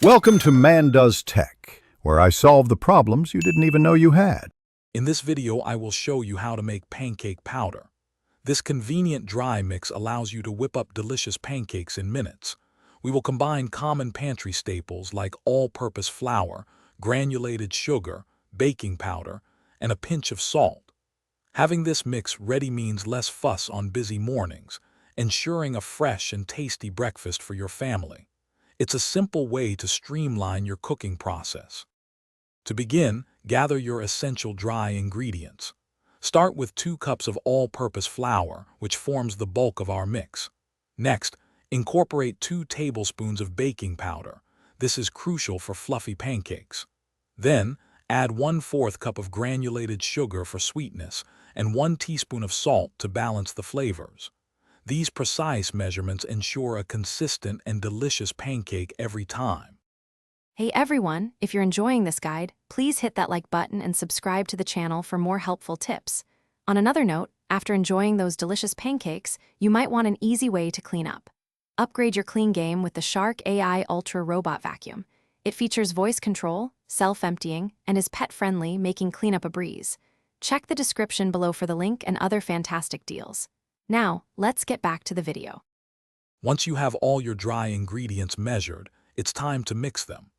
Welcome to Man Does Tech, where I solve the problems you didn't even know you had. In this video, I will show you how to make pancake powder. This convenient dry mix allows you to whip up delicious pancakes in minutes. We will combine common pantry staples like all-purpose flour, granulated sugar, baking powder, and a pinch of salt. Having this mix ready means less fuss on busy mornings, ensuring a fresh and tasty breakfast for your family. It's a simple way to streamline your cooking process. To begin, gather your essential dry ingredients. Start with 2 cups of all-purpose flour, which forms the bulk of our mix. Next, incorporate 2 tablespoons of baking powder. This is crucial for fluffy pancakes. Then, add 1/4 cup of granulated sugar for sweetness and 1 teaspoon of salt to balance the flavors. These precise measurements ensure a consistent and delicious pancake every time. Hey everyone, if you're enjoying this guide, please hit that like button and subscribe to the channel for more helpful tips. On another note, after enjoying those delicious pancakes, you might want an easy way to clean up. Upgrade your clean game with the Shark AI Ultra Robot Vacuum. It features voice control, self-emptying, and is pet-friendly, making cleanup a breeze. Check the description below for the link and other fantastic deals. Now, let's get back to the video. Once you have all your dry ingredients measured, it's time to mix them.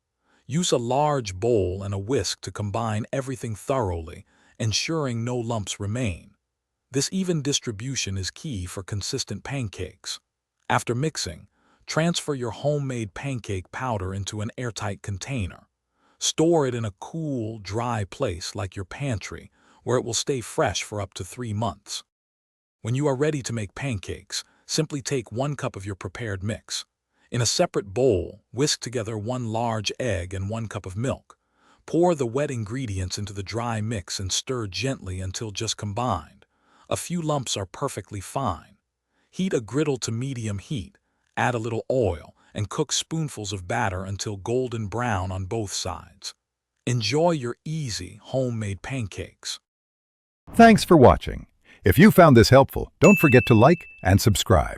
Use a large bowl and a whisk to combine everything thoroughly, ensuring no lumps remain. This even distribution is key for consistent pancakes. After mixing, transfer your homemade pancake powder into an airtight container. Store it in a cool, dry place like your pantry, where it will stay fresh for up to 3 months. When you are ready to make pancakes, simply take 1 cup of your prepared mix. In a separate bowl, whisk together 1 large egg and 1 cup of milk. Pour the wet ingredients into the dry mix and stir gently until just combined. A few lumps are perfectly fine. Heat a griddle to medium heat, add a little oil, and cook spoonfuls of batter until golden brown on both sides. Enjoy your easy, homemade pancakes. Thanks for watching. If you found this helpful, don't forget to like and subscribe.